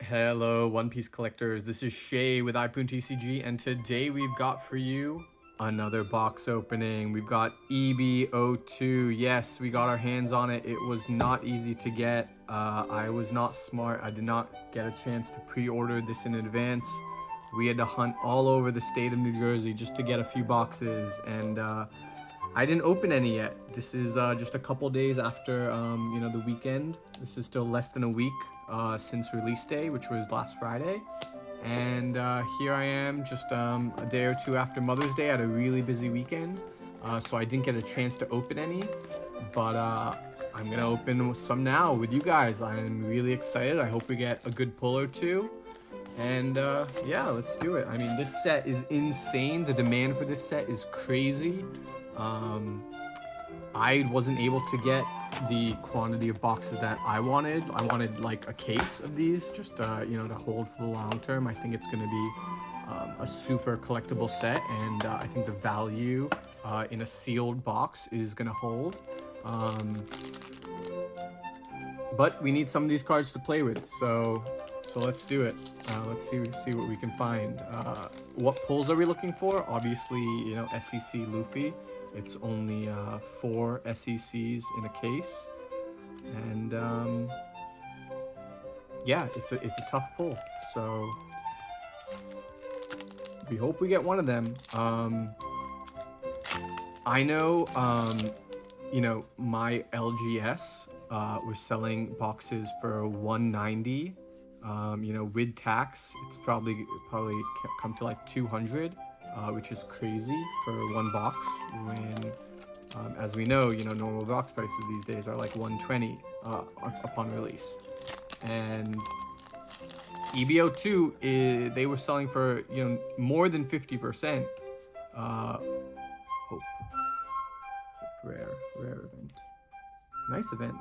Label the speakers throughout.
Speaker 1: Hello, One Piece collectors. This is Shay with iPoonTCG, and today we've got for you another box opening. We've got EB02. Yes, we got our hands on it. It was not easy to get. I was not smart. I did not get a chance to pre-order this in advance. We had to hunt all over the state of New Jersey just to get a few boxes, and I didn't open any yet. This is just a couple days after the weekend. This is still less than a week since release day, which was last Friday. And here I am just a day or two after Mother's Day. I had a really busy weekend, so I didn't get a chance to open any, but I'm gonna open some now with you guys. I'm really excited. I hope we get a good pull or two. And yeah, let's do it. I mean, this set is insane. The demand for this set is crazy. I wasn't able to get the quantity of boxes that I wanted. I wanted like a case of these just to hold for the long term. I think it's going to be a super collectible set, and I think the value in a sealed box is going to hold. But we need some of these cards to play with, so let's do it. Let's see what we can find. What pulls are we looking for? Obviously, SEC Luffy. It's only 4 SECs in a case, and yeah, it's a tough pull. So we hope we get one of them. I know, my LGS was selling boxes for $190. With tax, it's probably come to like 200. Which is crazy for one box when, as we know, normal box prices these days are like 120 upon release. And EB02 they were selling for more than 50%. Hope rare event, nice event.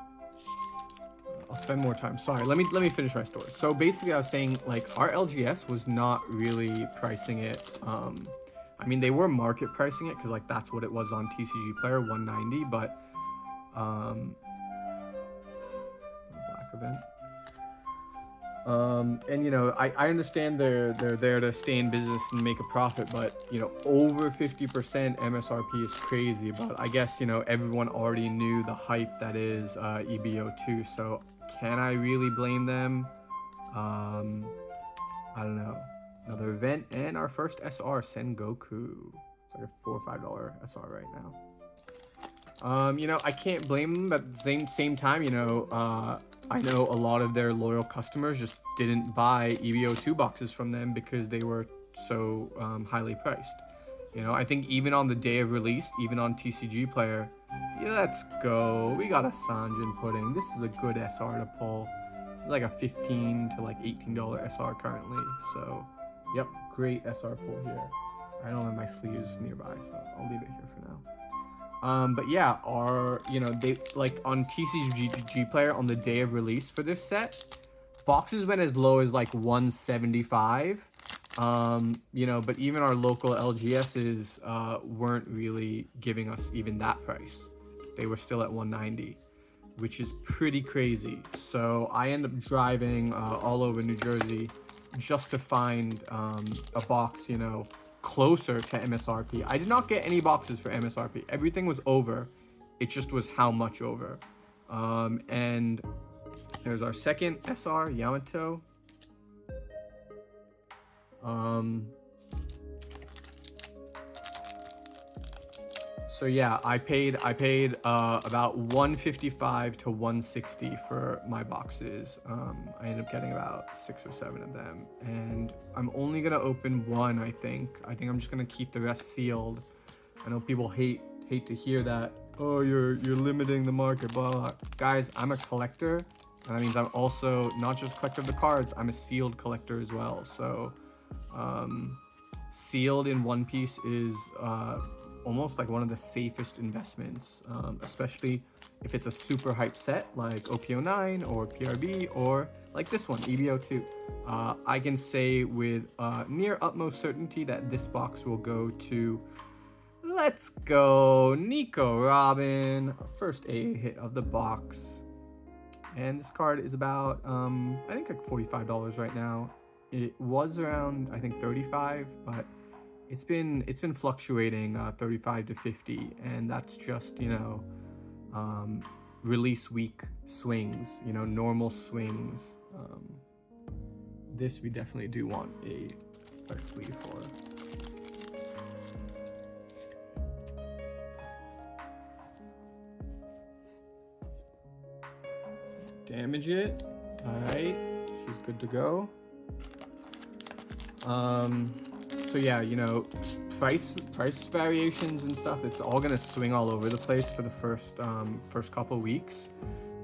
Speaker 1: I'll spend more time. Sorry, let me finish my story. So basically, I was saying like our LGS was not really pricing it. I mean, they were market pricing it because like that's what it was on TCG Player, 190. But black event. And I understand they're there to stay in business and make a profit, but over 50% MSRP is crazy. But I guess everyone already knew the hype that is EB02. So can I really blame them? I don't know. Another event and our first SR, Sengoku. It's like a $4 or $5 SR right now. I can't blame them, but at the same time, I know a lot of their loyal customers just didn't buy EB02 boxes from them because they were so highly priced. I think even on the day of release, even on TCG Player, let's go. We got a Sanjin Pudding. This is a good SR to pull. It's like a $15 to like $18 SR currently. So, yep, great SR pull here. I don't have my sleeves nearby, so I'll leave it here for now. But yeah, they like on TCG Player on the day of release for this set, boxes went as low as like 175. But even our local LGSs weren't really giving us even that price. They were still at 190, which is pretty crazy. So I end up driving all over New Jersey just to find a box, closer to MSRP. I did not get any boxes for MSRP. Everything was over. It just was how much over. And there's our second SR, Yamato. So yeah, I paid about $155 to $160 for my boxes. I ended up getting about 6 or 7 of them, and I'm only gonna open one. I think I'm just gonna keep the rest sealed. I know people hate to hear that. Oh, you're limiting the market, blah, blah. Guys, I'm a collector, and that means I'm also not just a collector of the cards. I'm a sealed collector as well. So sealed in One Piece is almost like one of the safest investments, especially if it's a super hype set like OP09 or PRB or like this one, EB02. I can say with near utmost certainty that this box will go to, let's go, Nico Robin, first AA hit of the box. And this card is about, I think like $45 right now. It was around, I think 35, but it's been fluctuating 35 to 50, and that's just, you know, release week swings, you know, normal swings. This we definitely do want a sleeve for. Damage it. All right, she's good to go. So yeah, you know, price variations and stuff, it's all gonna swing all over the place for the first couple weeks.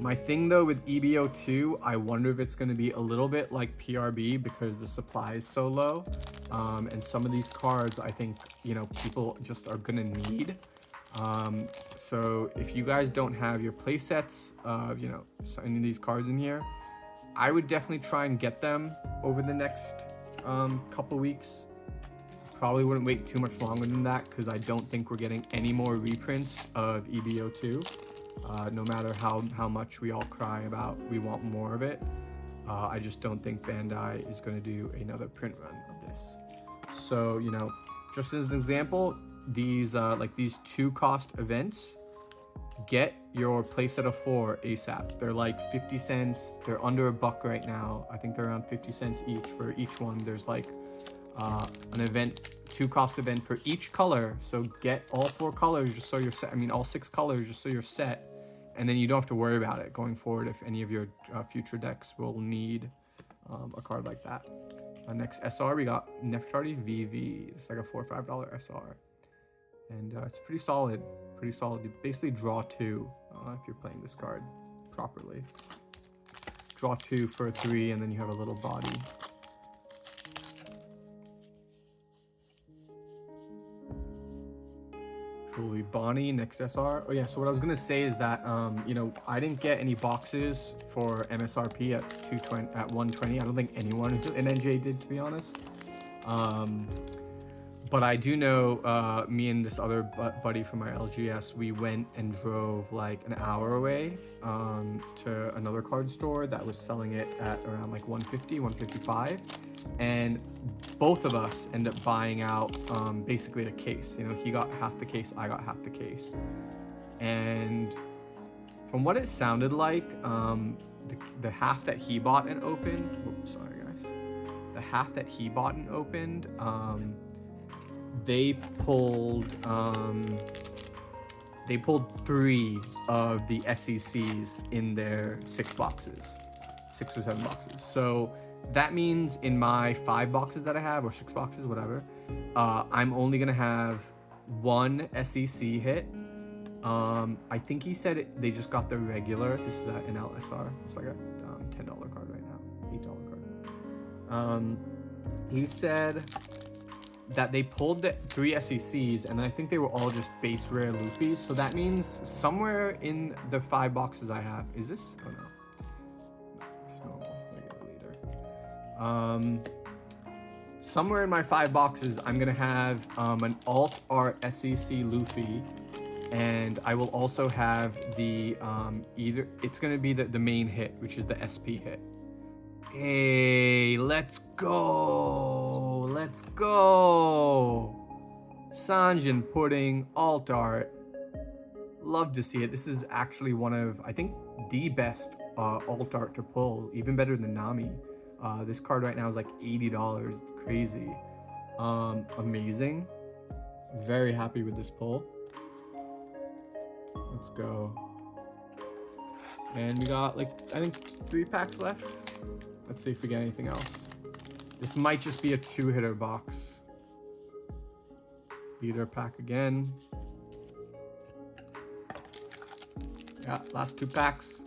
Speaker 1: My thing though with EB02, I wonder if it's gonna be a little bit like PRB because the supply is so low. And some of these cards, I think, you know, people just are gonna need. So if you guys don't have your play sets, you know, any of these cards in here, I would definitely try and get them over the next couple weeks. Probably wouldn't wait too much longer than that because I don't think we're getting any more reprints of EB02. No matter how much we all cry about we want more of it, I just don't think Bandai is going to do another print run of this. So, you know, just as an example, these like these 2-cost events, get your playset of 4 ASAP. They're like 50 cents. They're under $1 right now. I think they're around 50 cents each for each one. There's like an event, 2-cost event for each color. So get all 4 colors just so you're set. I mean, all 6 colors just so you're set. And then you don't have to worry about it going forward if any of your future decks will need a card like that. Next SR, we got Nefertari VV. It's like a $4 or $5 SR. And it's pretty solid. You basically draw 2 if you're playing this card properly. Draw 2 for 3, and then you have a little body. Julie Bonnie, next SR. Oh yeah, so what I was gonna say is that you know, I didn't get any boxes for MSRP at 220 at 120. I don't think anyone in NJ did, to be honest. But I do know me and this other buddy from my LGS, we went and drove like an hour away to another card store that was selling it at around like 150, 155. And both of us end up buying out basically a case. You know, he got half the case, I got half the case. And from what it sounded like, the half that he bought and opened, oops, sorry guys, the half that he bought and opened, they pulled 3 of the SECs in their 6 boxes, 6 or 7 boxes. So that means in my 5 boxes that I have, or 6 boxes, whatever, I'm only gonna have 1 SEC hit. I think he said they just got the regular. This is an LSR. It's like a $10 card right now, $8 card. He said that they pulled the 3 SECs, and I think they were all just base rare Luffys. So that means somewhere in the 5 boxes I have, is this? Oh no, just normal, regular leader. Somewhere in my 5 boxes, I'm gonna have an alt art SEC Luffy, and I will also have the either it's gonna be the main hit, which is the SP hit. Hey, let's go! Let's go! Sanjin Pudding, alt art. Love to see it. This is actually one of, I think, the best alt art to pull, even better than Nami. This card right now is like $80. Crazy. Amazing. Very happy with this pull. Let's go. And we got like, I think 3 packs left. Let's see if we get anything else. This might just be a 2-hitter box. Leader pack again. Yeah, last 2 packs.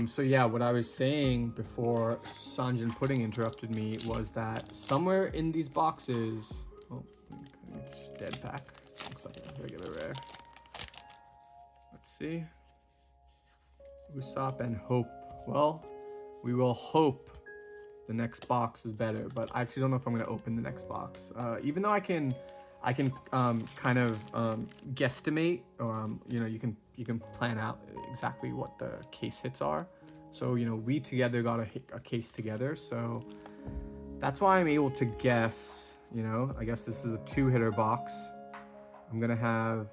Speaker 1: So yeah, what I was saying before Sanjin Pudding interrupted me was that somewhere in these boxes, oh, it's just dead pack. Looks like a regular rare. Let's see. Usopp and Hope. Well, we will hope the next box is better, but I actually don't know if I'm going to open the next box. Even though I I can kind of guesstimate, or you know, you can plan out exactly what the case hits are. So you know, we together got a case together, so that's why I'm able to guess. You know, I guess this is a 2-hitter box. I'm gonna have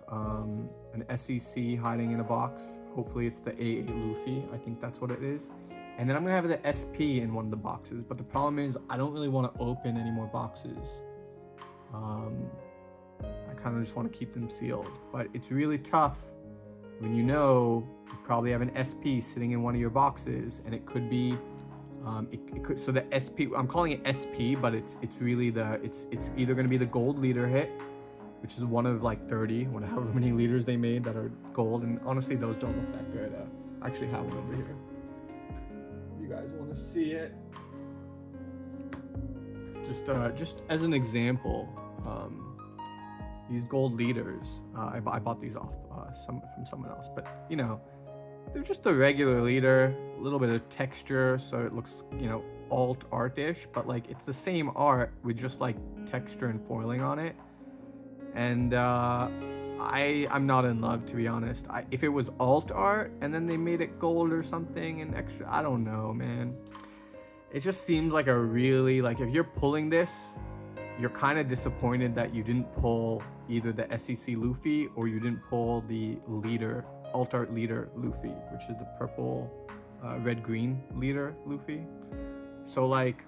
Speaker 1: an SEC hiding in a box. Hopefully it's the A8 Luffy. I think that's what it is. And then I'm gonna have the SP in one of the boxes. But the problem is I don't really want to open any more boxes. I kind of just want to keep them sealed. But it's really tough when you know you probably have an SP sitting in one of your boxes, and it could be it could, so the SP, I'm calling it SP, but it's really it's either going to be the gold leader hit, which is one of like 30, however many leaders they made that are gold, and honestly those don't look that good. I actually have one over here. You guys want to see it? Just as an example, these gold leaders, I bought these off from someone else, but you know, they're just a regular leader, a little bit of texture, so it looks, you know, alt art-ish, but like it's the same art with just like texture and foiling on it. And I'm not in love, to be honest. If it was alt art and then they made it gold or something and extra, I don't know, man. It just seems like a really, like, if you're pulling this, you're kind of disappointed that you didn't pull either the SEC Luffy or you didn't pull the leader, alt art leader Luffy, which is the purple, red green leader Luffy. So like,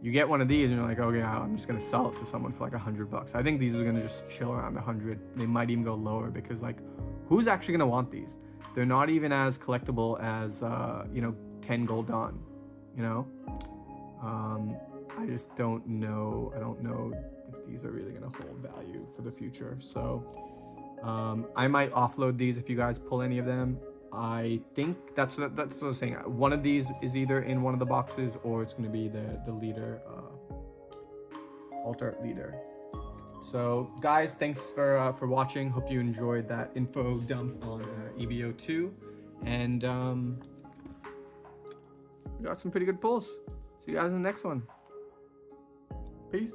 Speaker 1: you get one of these and you're like, okay, I'm just gonna sell it to someone for like $100. I think these are gonna just chill around 100. They might even go lower, because like, who's actually gonna want these? They're not even as collectible as you know, 10 gold Dawn, you know. I just don't know. I don't know if these are really gonna hold value for the future. So I might offload these if you guys pull any of them. I think that's what I'm saying. One of these is either in one of the boxes, or it's going to be the leader, alt art leader. So guys, thanks for watching. Hope you enjoyed that info dump on EB02, and we got some pretty good pulls. See you guys in the next one. Peace.